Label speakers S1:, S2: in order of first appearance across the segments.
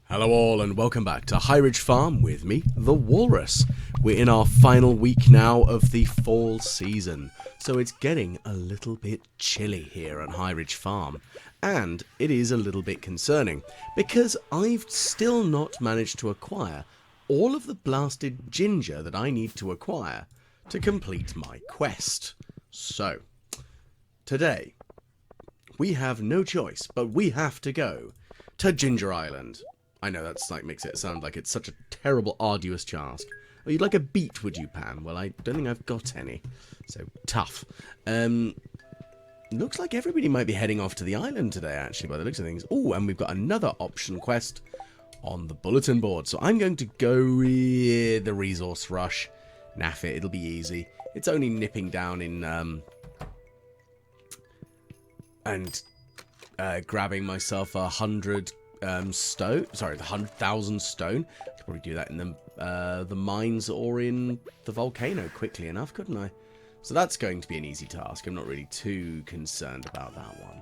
S1: Hello all and welcome back to High Ridge Farm with me, the Walrus. We're in our final week now of the fall season, so it's getting a little bit chilly here at High Ridge Farm. And it is a little bit concerning, because I've still not managed to acquire all of the blasted ginger that I need to acquire to complete my quest. So, today, we have no choice, but we have to go to Ginger Island. I know that's like makes it sound like it's such a terrible, arduous task. Oh, you'd like a beet, would you, Pam? Well, I don't think I've got any. So, tough. Looks like everybody might be heading off to the island today, actually, by the looks of things. Oh, and we've got another option quest on the bulletin board. So I'm going to go with the resource rush. Naff it, it'll be easy. It's only nipping down in, grabbing myself 100 stone. Sorry, 100,000 stone. I could probably do that in the mines or in the volcano quickly enough, couldn't I? So that's going to be an easy task. I'm not really too concerned about that one.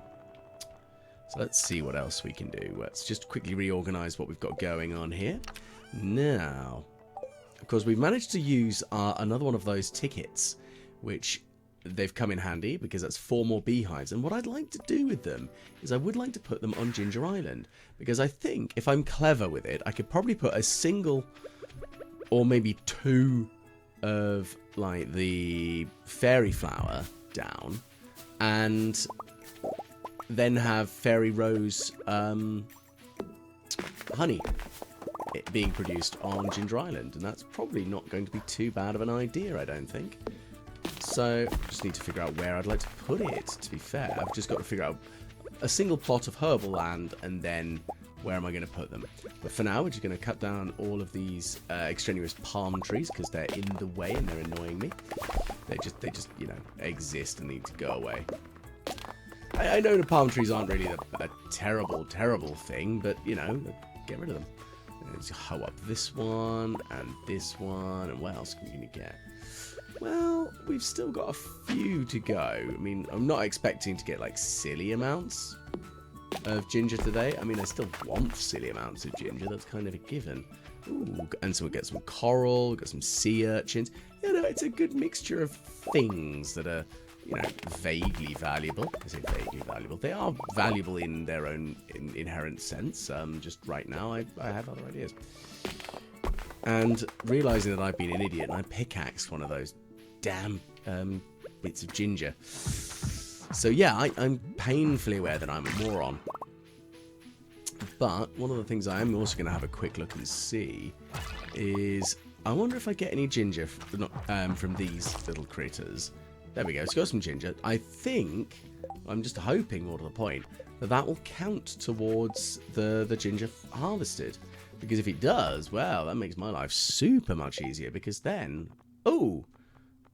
S1: So let's see what else we can do. Let's just quickly reorganize what we've got going on here. Now, of course, we've managed to use another one of those tickets, which they've come in handy because that's 4 more beehives. And what I'd like to do with them is I would like to put them on Ginger Island, because I think if I'm clever with it, I could probably put a single or maybe 2 of like the fairy flower down and then have fairy rose honey being produced on Ginger Island, and that's probably not going to be too bad of an idea, I don't think. So, just need to figure out where I'd like to put it, to be fair. I've just got to figure out a single plot of herbal land, and then where am I going to put them. But for now, we're just going to cut down all of these extraneous palm trees, because they're in the way and they're annoying me. They just, you know, exist and need to go away. I know the palm trees aren't really a terrible, terrible thing, but, you know, get rid of them. Let's hoe up this one, and what else can we get? Well, we've still got a few to go. I mean, I'm not expecting to get, like, silly amounts of ginger today. I mean, I still want silly amounts of ginger. That's kind of a given. Ooh, and so we'll get some coral, we'll get some sea urchins. You know, it's a good mixture of things that are, you know, vaguely valuable. I say vaguely valuable. They are valuable in their own inherent sense. Just right now, I have other ideas. And realising that I've been an idiot and I pickaxed one of those damn bits of ginger. So yeah, I'm painfully aware that I'm a moron. But one of the things I am also going to have a quick look and see is I wonder if I get any ginger from these little critters. There we go, so got some ginger. I think, I'm just hoping more to the point, that will count towards the ginger harvested. Because if it does, well, that makes my life super much easier, because then... Oh!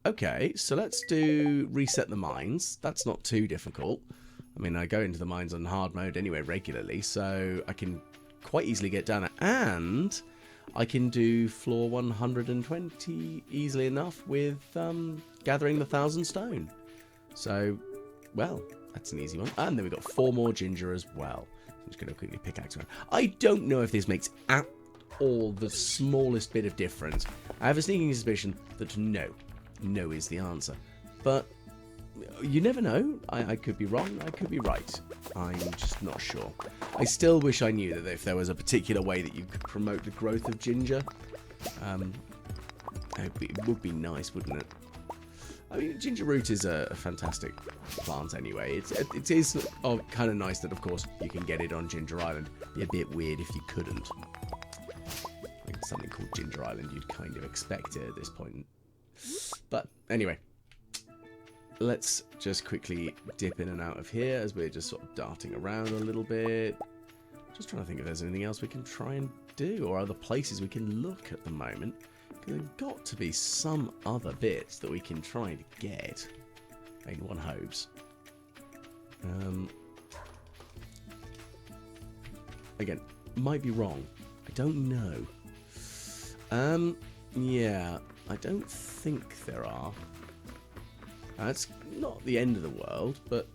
S1: Okay, so let's do reset the mines. That's not too difficult. I mean, I go into the mines on hard mode anyway regularly, so I can quite easily get down there. And I can do floor 120 easily enough with gathering the 1,000 stone. So, well, that's an easy one. And then we've got 4 more ginger as well. I'm just going to quickly pickaxe around. I don't know if this makes at all the smallest bit of difference. I have a sneaking suspicion that no is the answer. But you never know. I could be wrong, I could be right. I'm just not sure. I still wish I knew that if there was a particular way that you could promote the growth of ginger. It would be nice, wouldn't it? I mean, ginger root is a fantastic plant anyway. It is kind of nice that, of course, you can get it on Ginger Island. It'd be a bit weird if you couldn't. Like something called Ginger Island, you'd kind of expect it at this point. But anyway, let's just quickly dip in and out of here as we're just sort of darting around a little bit. Just trying to think if there's anything else we can try and do, or other places we can look at the moment. There's got to be some other bits that we can try to get. I mean, one hopes. Again, might be wrong. I don't know. Yeah, I don't think there are. That's not the end of the world, but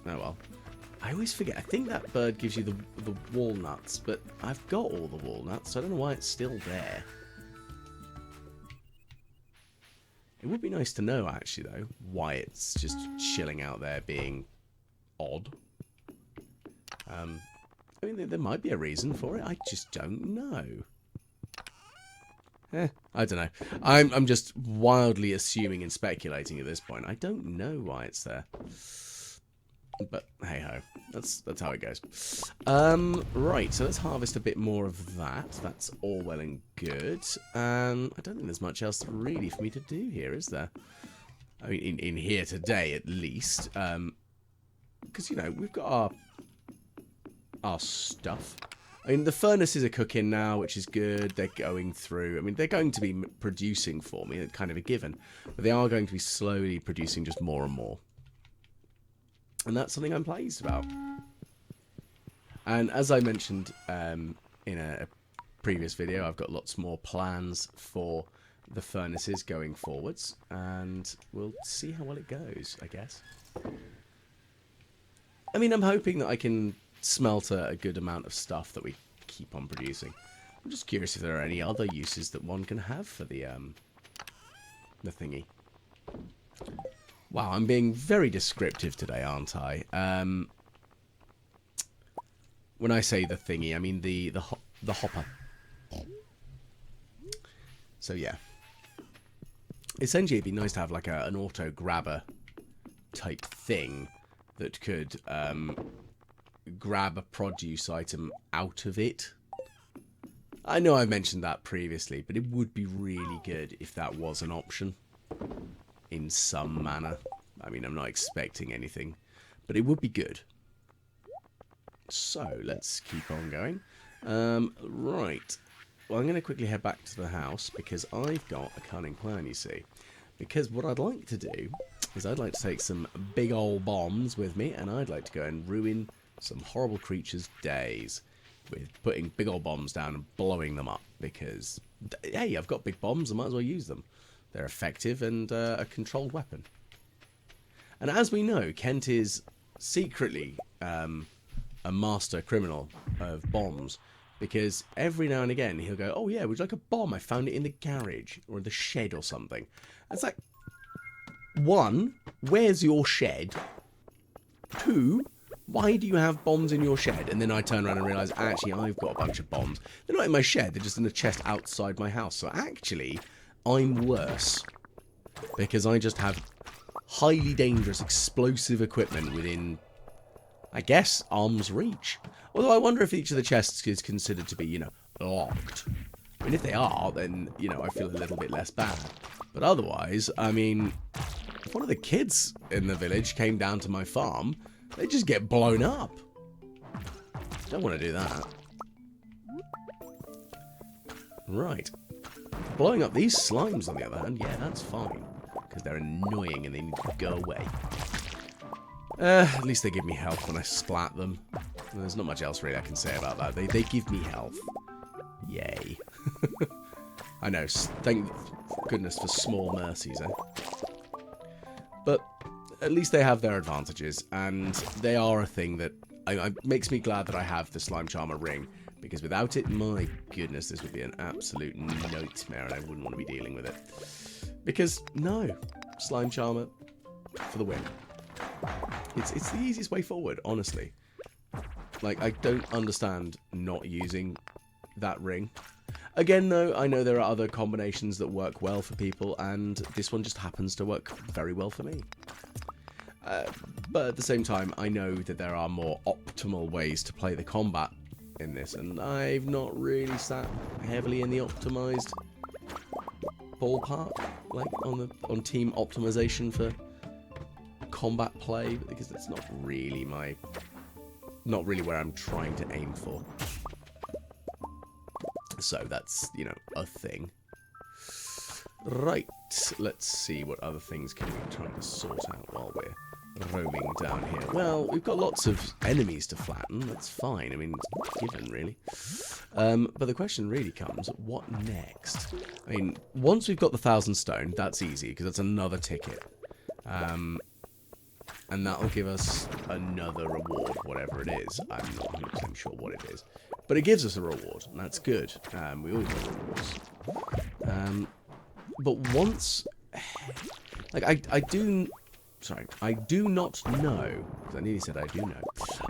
S1: oh well. I always forget. I think that bird gives you the walnuts, but I've got all the walnuts, so I don't know why it's still there. It would be nice to know, actually, though, why it's just chilling out there being odd. I mean, there might be a reason for it. I just don't know. I don't know. I'm just wildly assuming and speculating at this point. I don't know why it's there. But hey ho, that's how it goes. Right, so let's harvest a bit more of that. That's all well and good. I don't think there's much else really for me to do here, is there? I mean, in here today at least, because you know we've got our stuff. I mean, the furnaces are cooking now, which is good. They're going through. I mean, they're going to be producing for me. It's kind of a given, but they are going to be slowly producing just more and more. And that's something I'm pleased about. And as I mentioned in a previous video, I've got lots more plans for the furnaces going forwards. And we'll see how well it goes, I guess. I mean, I'm hoping that I can smelt a good amount of stuff that we keep on producing. I'm just curious if there are any other uses that one can have for the thingy. Wow, I'm being very descriptive today, aren't I? When I say the thingy, I mean the hopper. So yeah, essentially it'd be nice to have like an auto grabber type thing that could grab a produce item out of it. I know I mentioned that previously, but it would be really good if that was an option. In some manner. I mean, I'm not expecting anything, but it would be good. So, let's keep on going. Right. Well, I'm going to quickly head back to the house because I've got a cunning plan, you see. Because what I'd like to do is I'd like to take some big old bombs with me and I'd like to go and ruin some horrible creatures' days with putting big old bombs down and blowing them up because, hey, I've got big bombs, I might as well use them. They're effective and a controlled weapon. And as we know, Kent is secretly a master criminal of bombs. Because every now and again he'll go, oh yeah, would you like a bomb? I found it in the garage or in the shed or something. And it's like, one, where's your shed? Two, why do you have bombs in your shed? And then I turn around and realise, actually, I've got a bunch of bombs. They're not in my shed, they're just in a chest outside my house. So actually, I'm worse because I just have highly dangerous explosive equipment within, I guess, arm's reach. Although I wonder if each of the chests is considered to be, you know, locked. I mean, if they are, then, you know, I feel a little bit less bad. But otherwise, I mean, if one of the kids in the village came down to my farm, they just get blown up. Don't want to do that. Right. Blowing up these slimes, on the other hand, yeah, that's fine. Because they're annoying and they need to go away. At least they give me health when I splat them. There's not much else really I can say about that. They give me health. Yay. I know, thank goodness for small mercies, eh? But at least they have their advantages, and they are a thing that makes me glad that I have the Slime Charmer ring. Because without it, my goodness, this would be an absolute nightmare and I wouldn't want to be dealing with it. Because, no, Slime Charmer for the win. It's the easiest way forward, honestly. Like, I don't understand not using that ring. Again, though, I know there are other combinations that work well for people, and this one just happens to work very well for me. But at the same time, I know that there are more optimal ways to play the combat in this, and I've not really sat heavily in the optimized ballpark, like on team optimization for combat play, because that's not really where I'm trying to aim for. So that's, you know, a thing. Right, let's see what other things can we try to sort out while we're roaming down here. Well, we've got lots of enemies to flatten. That's fine. I mean, it's given, really. But the question really comes, what next? I mean, once we've got the 1,000 stone, that's easy, because that's another ticket. And that'll give us another reward, whatever it is. I'm not 100% sure what it is. But it gives us a reward, and that's good. We always get rewards. But once... Like, I do... Sorry, I do not know... Because I nearly said I do know.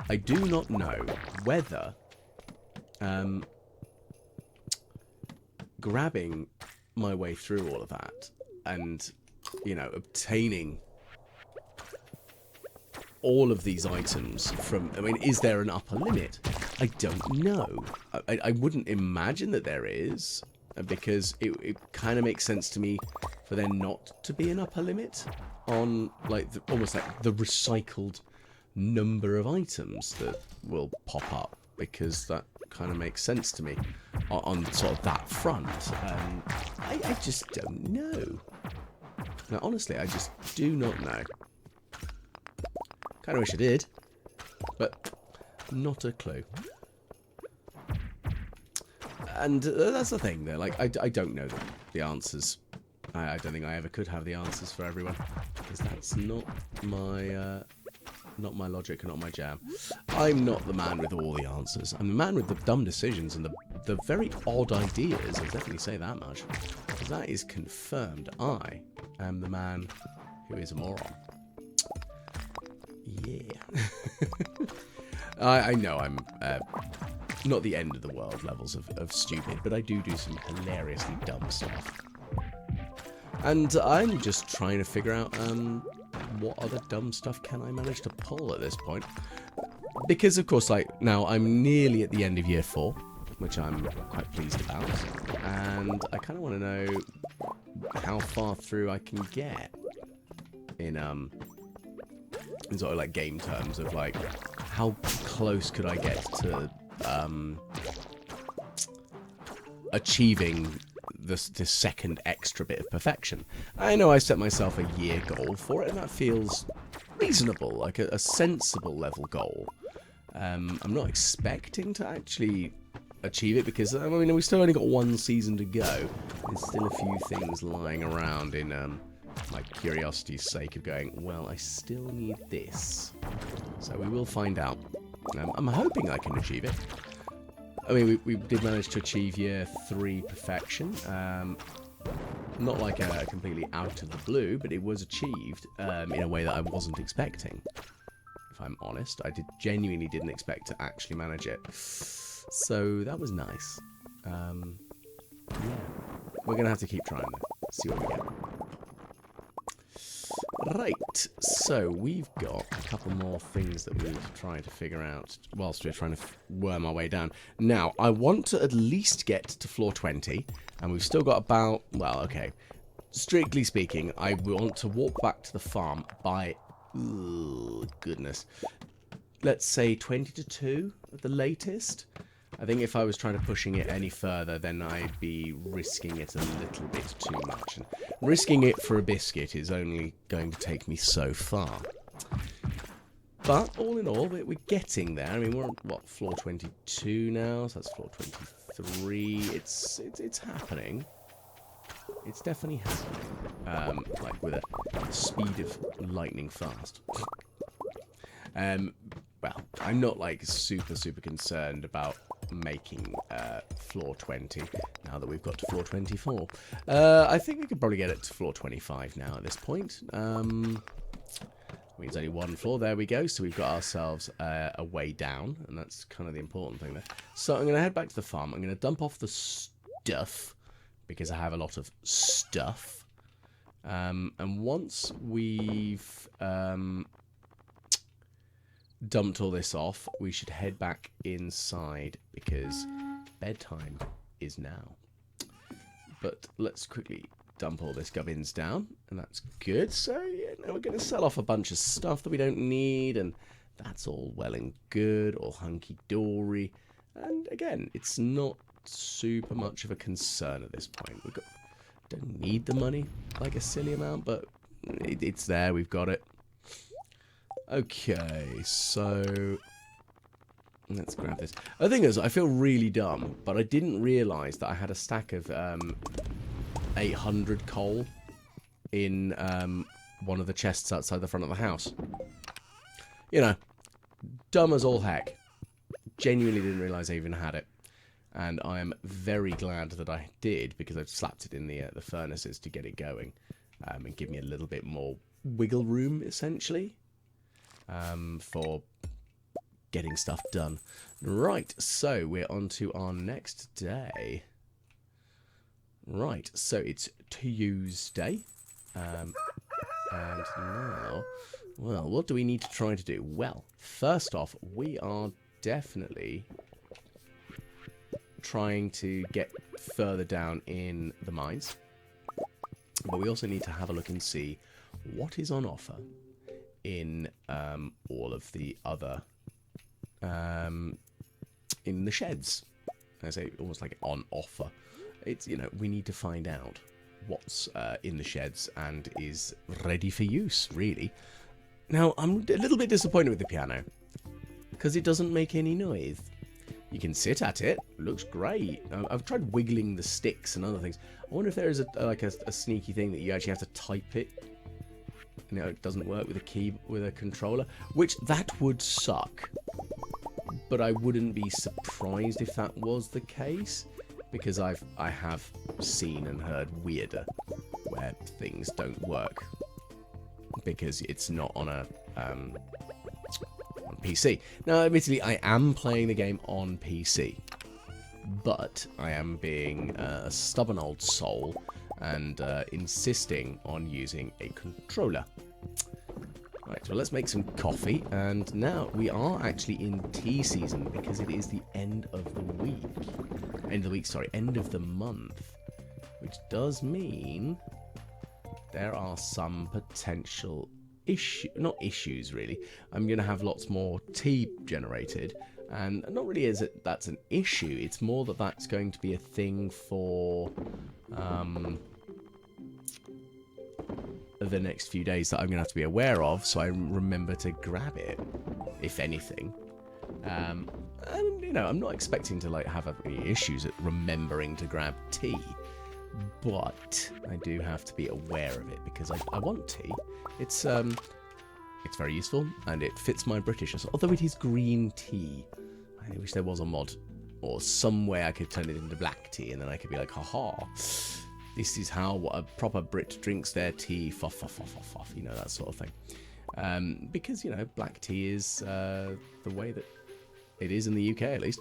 S1: I do not know whether... grabbing my way through all of that and, you know, obtaining all of these items from... I mean, is there an upper limit? I don't know. I wouldn't imagine that there is, because it kind of makes sense to me for there not to be an upper limit on, like, almost like the recycled number of items that will pop up, because that kind of makes sense to me on sort of that front. I just don't know. Now, honestly, I just do not know. Kind of wish I did, but not a clue. And that's the thing, though. Like, I don't know the answers. I don't think I ever could have the answers for everyone, because that's not my logic and not my jam. I'm not the man with all the answers. I'm the man with the dumb decisions and the very odd ideas. I'll definitely say that much. That is confirmed. I am the man who is a moron. Yeah. I know I'm not the end of the world levels of stupid, but I do some hilariously dumb stuff. And I'm just trying to figure out what other dumb stuff can I manage to pull at this point. Because, of course, like, now I'm nearly at the end of year 4, which I'm quite pleased about. And I kind of want to know how far through I can get in sort of like game terms of like how close could I get to achieving this second extra bit of perfection. I know I set myself a year goal for it, and that feels reasonable, like a sensible level goal. I'm not expecting to actually achieve it, because I mean, we've still only got one season to go. There's still a few things lying around in my curiosity's sake of going, well, I still need this. So we will find out. I'm hoping I can achieve it. I mean, we did manage to achieve year 3 perfection. Not like completely out of the blue, but it was achieved in a way that I wasn't expecting. If I'm honest, I genuinely didn't expect to actually manage it. So that was nice. Yeah. We're going to have to keep trying, though. See what we get. Right, so we've got a couple more things that we need to try to figure out whilst we're trying to worm our way down. Now, I want to at least get to floor 20, and we've still got about, well, okay, strictly speaking, I want to walk back to the farm by, goodness, let's say 20 to 2 at the latest. I think if I was trying to pushing it any further, then I'd be risking it a little bit too much. And risking it for a biscuit is only going to take me so far. But all in all, we're getting there. I mean, we're on, what, floor 22 now? So that's floor 23. It's happening. It's definitely happening. Like with a speed of lightning fast. Well, I'm not like super concerned about making floor 20 now that we've got to floor 24. I think we could probably get it to floor 25 now at this point. Means only one floor. There we go. So we've got ourselves a way down, and that's kind of the important thing there. So I'm going to head back to the farm. I'm going to dump off the stuff because I have a lot of stuff. And once we've dumped all this off, we should head back inside because bedtime is now. But let's quickly dump all this gubbins down, and that's good. So yeah, now we're going to sell off a bunch of stuff that we don't need, and that's all well and good, all hunky-dory. And again, it's not super much of a concern at this point. Don't need the money like a silly amount, but it's there. We've got it. Okay, so let's grab this. The thing is, I feel really dumb, but I didn't realise that I had a stack of 800 coal in one of the chests outside the front of the house. you know, dumb as all heck. Genuinely didn't realise I even had it. And I am very glad that I did, because I've slapped it in the furnaces to get it going. And give me a little bit more wiggle room, essentially, for getting stuff done. Right, so we're on to our next day. Right, so it's Tuesday. And now, well, what do we need to try to do? Well, first off, we are definitely trying to get further down in the mines. But we also need to have a look and see what is on offer in all of the other, in the sheds. I say almost like on offer. It's, you know, we need to find out what's in the sheds and is ready for use, really. Now, I'm a little bit disappointed with the piano, because it doesn't make any noise. You can sit at it. Looks great. I've tried wiggling the sticks and other things. I wonder if there is a sneaky thing that you actually have to type it. You know, it doesn't work with a controller, which that would suck. But I wouldn't be surprised if that was the case, because I have seen and heard weirder where things don't work because it's not on a on PC. Now, admittedly, I am playing the game on PC, but I am being a stubborn old soul and insisting on using a controller. Right, well, let's make some coffee, and now we are actually in tea season because it is the end of the week. End of the month, which does mean there are some potential issues really. I'm going to have lots more tea generated, and not really is it that's an issue, it's more that that's going to be a thing for the next few days that I'm going to have to be aware of, so I remember to grab it, if anything. And, you know, I'm not expecting to, like, have any issues at remembering to grab tea, but I do have to be aware of it, because I want tea. It's very useful, and it fits my Britishness, although it is green tea. I wish there was a mod, or some way I could turn it into black tea, and then I could be like, haha, this is how a proper Brit drinks their tea, fuff, fuff, fuff, fuff, fuff, you know, that sort of thing. Because, you know, black tea is the way that it is in the UK, at least.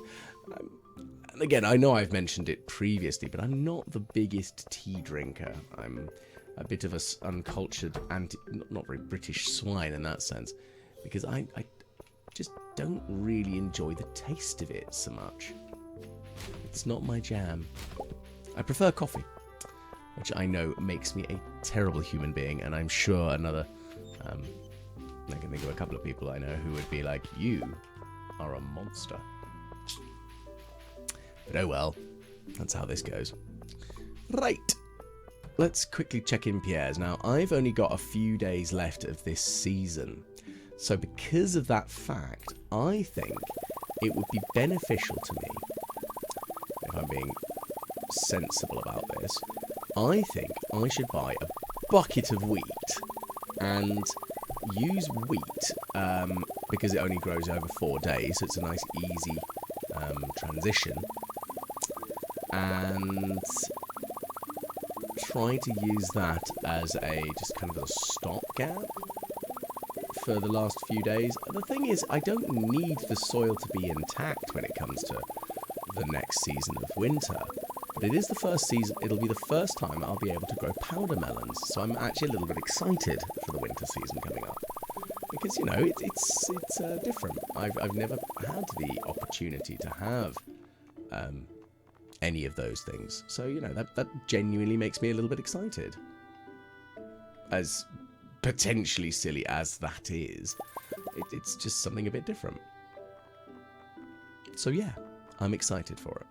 S1: And again, I know I've mentioned it previously, but I'm not the biggest tea drinker. I'm a bit of a uncultured, not very British swine in that sense, because I just don't really enjoy the taste of it so much. It's not my jam. I prefer coffee, which I know makes me a terrible human being, and I'm sure I can think of a couple of people I know who would be like, you are a monster. But oh well, that's how this goes. Right, let's quickly check in Pierre's. Now, I've only got a few days left of this season, so because of that fact, I think it would be beneficial to me, if I'm being sensible about this, I think I should buy a bucket of wheat and use wheat because it only grows over 4 days, so it's a nice easy transition, and try to use that as just kind of a stopgap for the last few days. The thing is, I don't need the soil to be intact when it comes to the next season of winter. But it is the first season, it'll be the first time I'll be able to grow powder melons, so I'm actually a little bit excited for the winter season coming up. Because, you know, it's different. I've never had the opportunity to have any of those things. So, you know, that genuinely makes me a little bit excited. As potentially silly as that is, it's just something a bit different. So, yeah, I'm excited for it.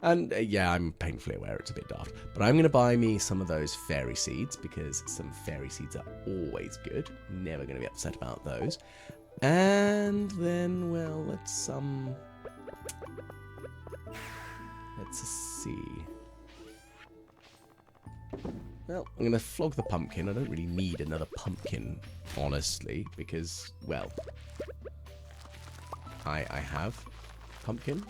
S1: And yeah, I'm painfully aware it's a bit daft, but I'm going to buy me some of those fairy seeds, because some fairy seeds are always good. Never going to be upset about those. And then, well, let's see. Well, I'm going to flog the pumpkin. I don't really need another pumpkin, honestly, because, well, I have pumpkin.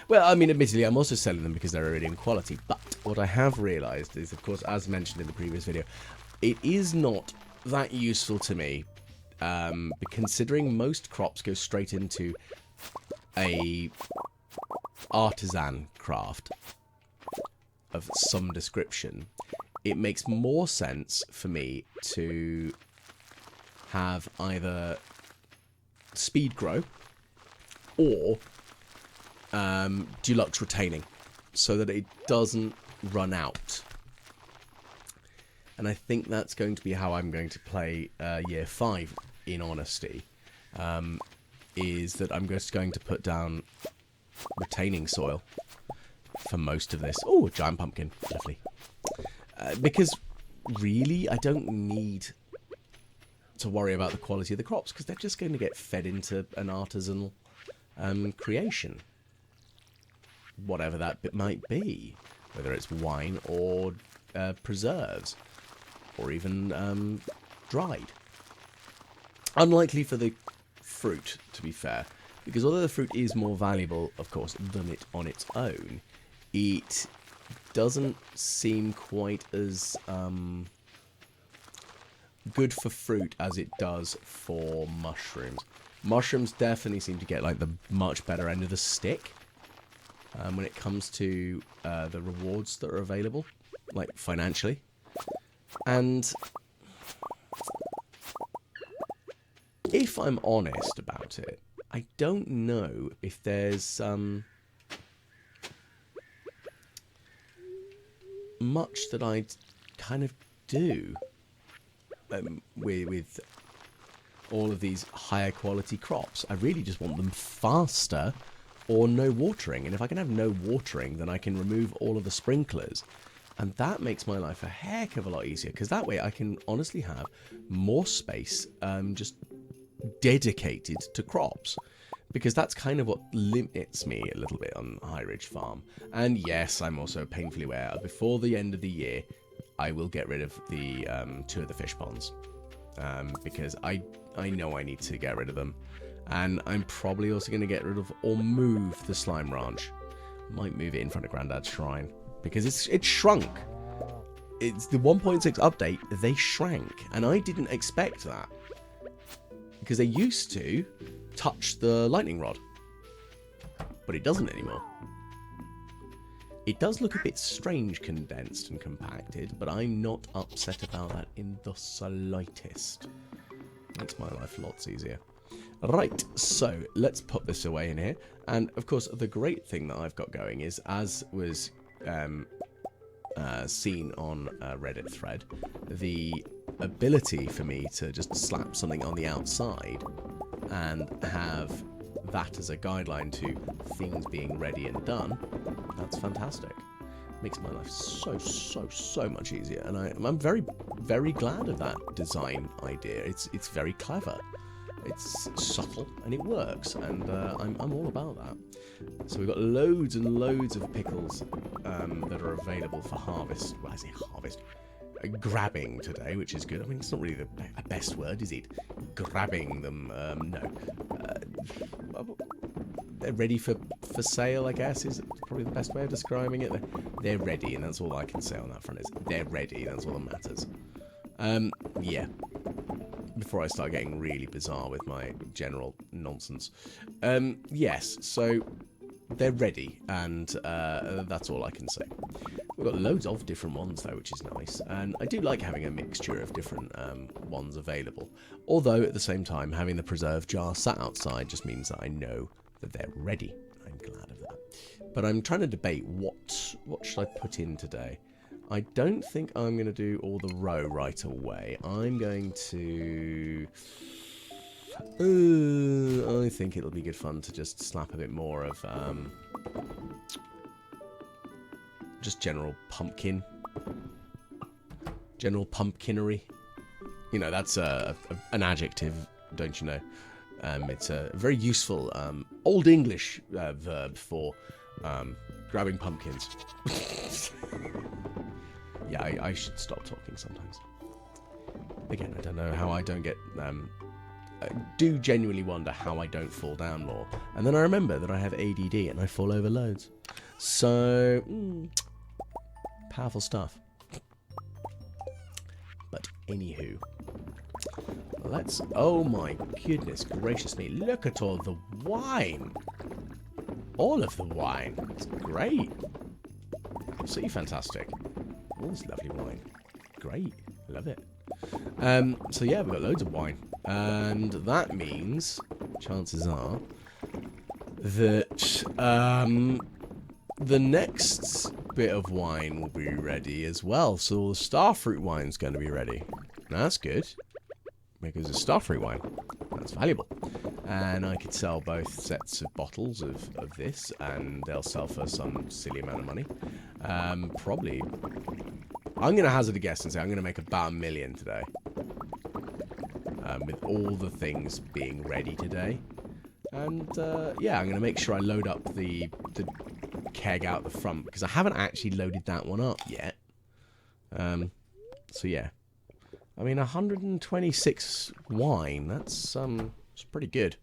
S1: Well, I mean, admittedly, I'm also selling them because they're iridium quality. But what I have realised is, of course, as mentioned in the previous video, it is not that useful to me, considering most crops go straight into a artisan craft of some description. It makes more sense for me to have either speed grow or deluxe retaining, so that it doesn't run out. And I think that's going to be how I'm going to play year 5, in honesty, is that I'm just going to put down retaining soil for most of this. Oh, giant pumpkin, lovely. Because really, I don't need to worry about the quality of the crops, because they're just going to get fed into an artisanal creation. Whatever that bit might be. Whether it's wine or preserves. Or even dried. Unlikely for the fruit, to be fair. Because although the fruit is more valuable, of course, than it on its own, it doesn't seem quite as good for fruit as it does for mushrooms. Mushrooms definitely seem to get like the much better end of the stick when it comes to the rewards that are available, like financially. And if I'm honest about it, I don't know if there's much that I'd kind of do with all of these higher quality crops. I really just want them faster or no watering. And if I can have no watering, then I can remove all of the sprinklers. And that makes my life a heck of a lot easier, because that way I can honestly have more space just dedicated to crops. Because that's kind of what limits me a little bit on High Ridge Farm. And yes, I'm also painfully aware, before the end of the year, I will get rid of the 2 of the fish ponds. Because I know I need to get rid of them. And I'm probably also going to get rid of or move the slime ranch. Might move it in front of Grandad's shrine. Because it's shrunk. It's the 1.6 update, they shrank. And I didn't expect that. Because they used to touch the lightning rod. But it doesn't anymore. It does look a bit strange, condensed and compacted, but I'm not upset about that in the slightest. Makes my life lots easier. Right, so let's put this away in here. And of course, the great thing that I've got going is, as was seen on a Reddit thread, the ability for me to just slap something on the outside and have that as a guideline to things being ready and done, that's fantastic. Makes my life so much easier, and I'm very, very glad of that design idea. It's very clever, it's subtle, and it works, and I'm all about that. So we've got loads and loads of pickles that are available for harvest. Well, I say harvest, grabbing today, which is good. I mean, it's not really the best word, is it? Grabbing them, no. They're ready for sale, I guess, is probably the best way of describing it. They're ready, and that's all I can say on that front, is they're ready, that's all that matters. Yeah. Before I start getting really bizarre with my general nonsense. Yes, so they're ready, and that's all I can say. We've got loads of different ones, though, which is nice. And I do like having a mixture of different ones available. Although, at the same time, having the preserve jar sat outside just means that I know that they're ready. I'm glad of that. But I'm trying to debate what should I put in today. I don't think I'm going to do all the row right away. I'm going to... I think it'll be good fun to just slap a bit more of... just general pumpkin. General pumpkinery. You know, that's an adjective, don't you know? It's a very useful Old English verb for grabbing pumpkins. Yeah, I should stop talking sometimes. Again, I don't know how I don't get do genuinely wonder how I don't fall down more. And then I remember that I have ADD and I fall over loads. So, powerful stuff. But anywho, let's... Oh my goodness gracious me, look at all the wine. All of the wine. It's great. Absolutely fantastic. All this lovely wine. Great. I love it. So yeah, we've got loads of wine. And that means, chances are, that the next bit of wine will be ready as well. So all the starfruit wine's going to be ready. Now that's good, because it's starfruit wine. That's valuable. And I could sell both sets of bottles of this, and they'll sell for some silly amount of money. Probably, I'm going to hazard a guess and say I'm going to make about $1 million today. With all the things being ready today. And, yeah, I'm going to make sure I load up the keg out the front, because I haven't actually loaded that one up yet. So, yeah. I mean, 126 wine, that's pretty good.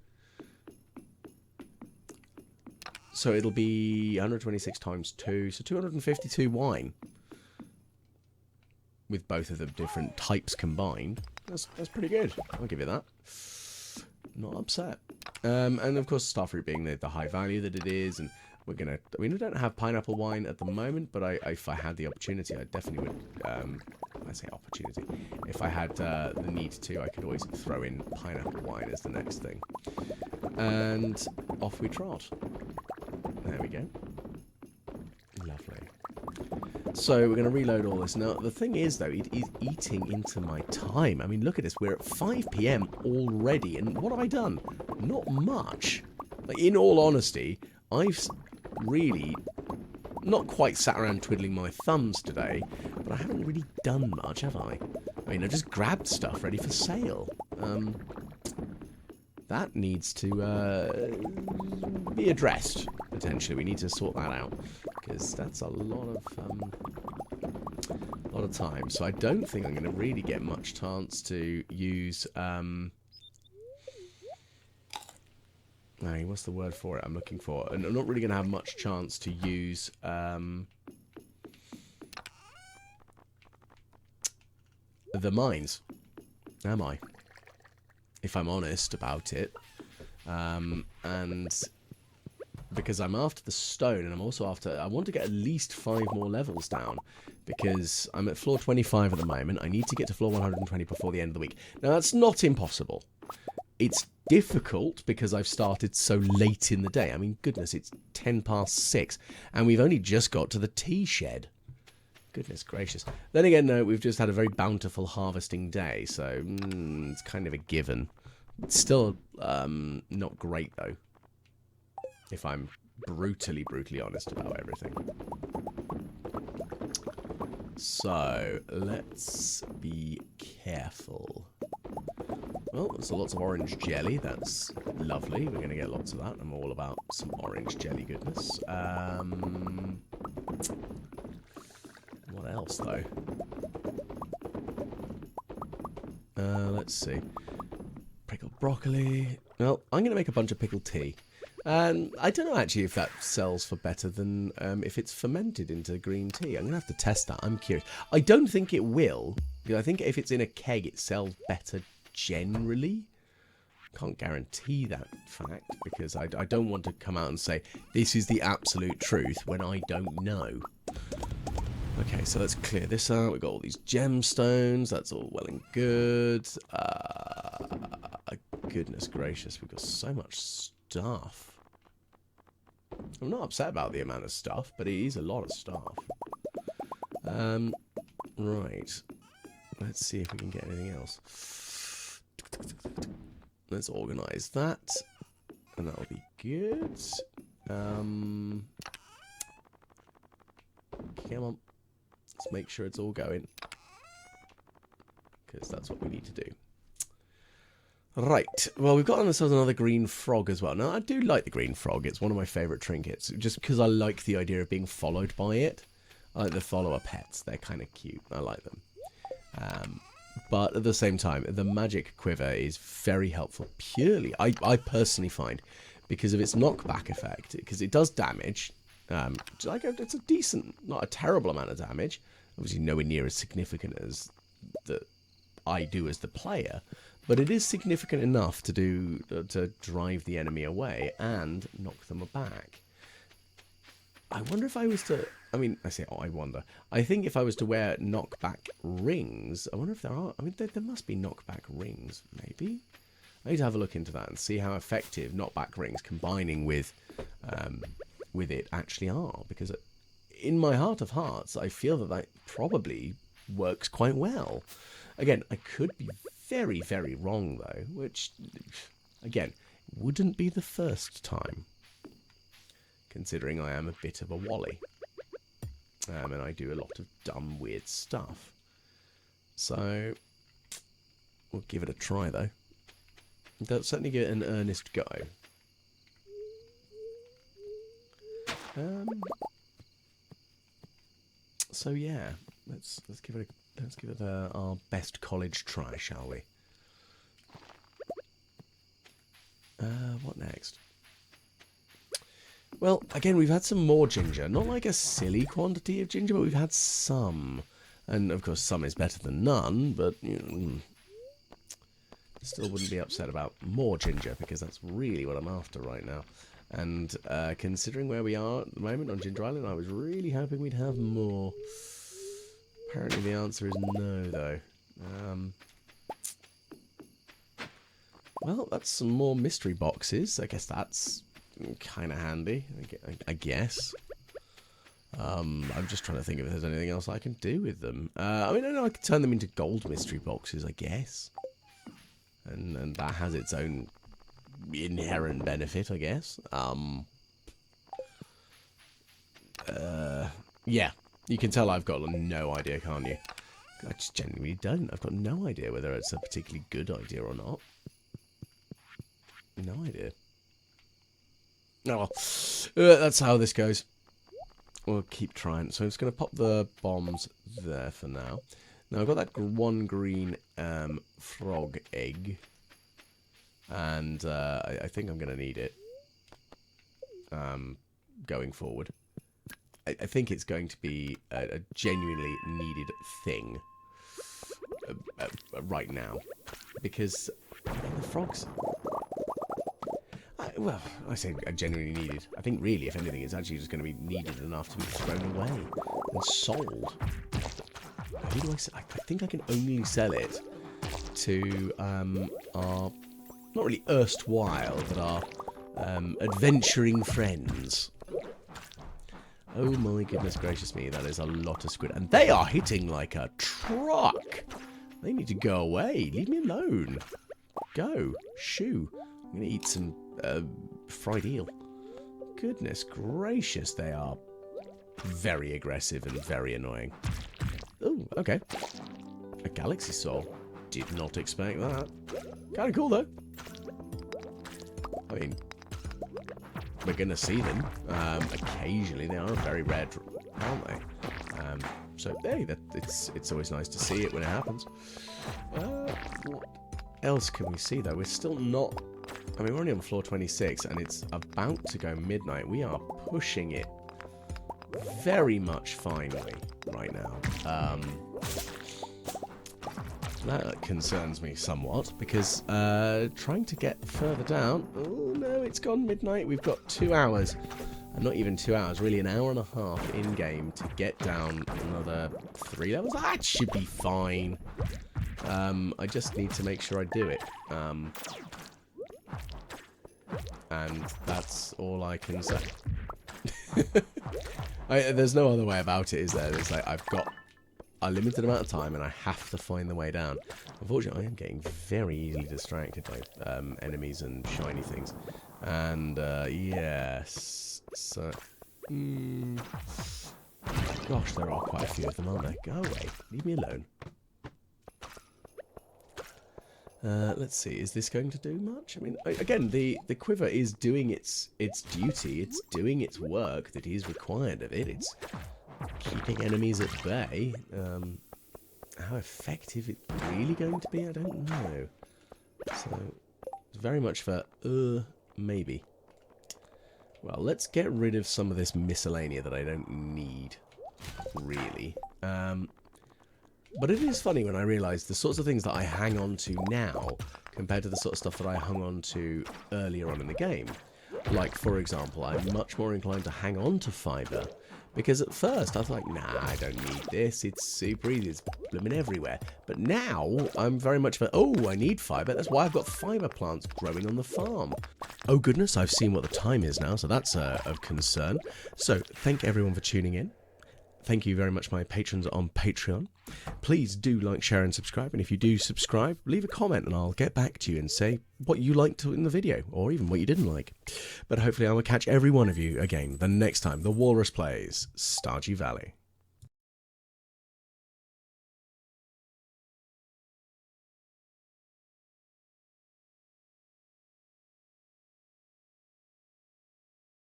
S1: So it'll be 126 times 2, so 252 wine. With both of the different types combined. That's pretty good. I'll give you that. Not upset. And of course, starfruit being the high value that it is, and we're gonna... I mean, we don't have pineapple wine at the moment, but if I had the opportunity, I definitely would... I say opportunity. If I had the need to, I could always throw in pineapple wine as the next thing. And off we trot. There we go. Lovely. So we're going to reload all this. Now, the thing is, though, it is eating into my time. I mean, look at this. We're at 5 PM already. And what have I done? Not much. Like, in all honesty, I've really not quite sat around twiddling my thumbs today, but I haven't really done much, have I? I mean, I just grabbed stuff ready for sale. That needs to be addressed, potentially. We need to sort that out, because that's a lot of time. So I don't think I'm going to really get much chance to use... what's the word for it I'm looking for? And I'm not really going to have much chance to use... the mines, am I? If I'm honest about it. And because I'm after the stone, and I'm also after... I want to get at least 5 more levels down, because I'm at floor 25 at the moment. I need to get to floor 120 before the end of the week. Now, that's not impossible. It's difficult because I've started so late in the day. I mean, goodness, it's 10 past 6, and we've only just got to the tea shed. Goodness gracious. Then again, no, we've just had a very bountiful harvesting day, so it's kind of a given. It's still not great, though, if I'm brutally honest about everything. So, let's be careful. Well, there's lots of orange jelly. That's lovely. We're going to get lots of that. I'm all about some orange jelly goodness. What else, though? Let's see. Pickled broccoli. Well, I'm going to make a bunch of pickled tea. And I don't know, actually, if that sells for better than if it's fermented into green tea. I'm going to have to test that. I'm curious. I don't think it will, because I think if it's in a keg, it sells better generally. Can't guarantee that fact, because I don't want to come out and say, this is the absolute truth, when I don't know. Okay, so let's clear this out. We've got all these gemstones. That's all well and good. Goodness gracious, we've got so much stuff. I'm not upset about the amount of stuff, but it is a lot of stuff. Right. Let's see if we can get anything else. Let's organise that. And that'll be good. Come on. Let's make sure it's all going. Because that's what we need to do. Right. Well, we've got ourselves another green frog as well. Now, I do like the green frog. It's one of my favourite trinkets. Just because I like the idea of being followed by it. I like the follower pets. They're kind of cute. I like them. But at the same time, the magic quiver is very helpful. Purely, I personally find, because of its knockback effect, because it does damage. It's a decent, not a terrible amount of damage. Obviously, nowhere near as significant as I do as the player, but it is significant enough to drive the enemy away and knock them back. I wonder if I was to... I mean, I say, oh, I wonder. I think if I was to wear knockback rings... I wonder if there are... I mean, there must be knockback rings, maybe? I need to have a look into that and see how effective knockback rings combining with it actually are. Because in my heart of hearts, I feel that probably works quite well. Again, I could be very, very wrong, though. Which, again, wouldn't be the first time. Considering I am a bit of a wally. And I do a lot of dumb, weird stuff. So, we'll give it a try, though. They'll certainly give it an earnest go. So yeah, let's give it our best college try, shall we? What next? Well, again, we've had some more ginger. Not like a silly quantity of ginger, but we've had some. And, of course, some is better than none, but, you know, still wouldn't be upset about more ginger, because that's really what I'm after right now. And considering where we are at the moment on Ginger Island, I was really hoping we'd have more. Apparently the answer is no, though. Well, that's some more mystery boxes. I guess that's kind of handy, I guess. I'm just trying to think if there's anything else I can do with them. I mean, I know I could turn them into gold mystery boxes, I guess. And that has its own inherent benefit, I guess. Yeah, you can tell I've got no idea, can't you? I just genuinely don't. I've got no idea whether it's a particularly good idea or not. No idea. Oh, that's how this goes. We'll keep trying. So I'm just going to pop the bombs there for now. Now I've got that one green frog egg. And I think I'm going to need it going forward. I think it's going to be a genuinely needed thing right now. Because the frogs... well, I say genuinely needed. I think really, if anything, it's actually just going to be needed enough to be thrown away and sold. Who do I think I can only sell it to our, not really erstwhile, but our adventuring friends. Oh my goodness gracious me, that is a lot of squid. And they are hitting like a truck. They need to go away. Leave me alone. Go. Shoo. I'm going to eat some fried eel. Goodness gracious, they are very aggressive and very annoying. Oh, okay. A galaxy soul. Did not expect that. Kind of cool, though. I mean, we're going to see them. Occasionally, they are very rare, aren't they? So, hey, it's always nice to see it when it happens. What else can we see, though? We're still not... I mean, we're only on floor 26, and it's about to go midnight. We are pushing it very much finally right now. That concerns me somewhat, because trying to get further down... Oh, no, it's gone midnight. We've got 2 hours. And not even 2 hours, really an hour and a half in-game to get down another 3 levels. That should be fine. I just need to make sure I do it. And that's all I can say. There's no other way about it, is there? It's like I've got a limited amount of time and I have to find the way down. Unfortunately, I am getting very easily distracted by enemies and shiny things. And, yes. So, gosh, there are quite a few of them, aren't there? Go away. Leave me alone. Let's see, is this going to do much? I mean, again, the quiver is doing its duty. It's doing its work that is required of it. It's keeping enemies at bay. how effective it's really going to be, I don't know. So, it's very much for, maybe. Well, let's get rid of some of this miscellanea that I don't need, really. But it is funny when I realise the sorts of things that I hang on to now compared to the sort of stuff that I hung on to earlier on in the game. Like, for example, I'm much more inclined to hang on to fibre. Because at first I was like, nah, I don't need this. It's super easy. It's blooming everywhere. But now I'm very much for, oh, I need fibre. That's why I've got fibre plants growing on the farm. Oh, goodness, I've seen what the time is now, so that's of concern. So, thank everyone for tuning in. Thank you very much, my patrons on Patreon. Please do like, share, and subscribe. And if you do subscribe, leave a comment and I'll get back to you and say what you liked in the video, or even what you didn't like. But hopefully I will catch every one of you again the next time the Walrus plays Stardew Valley.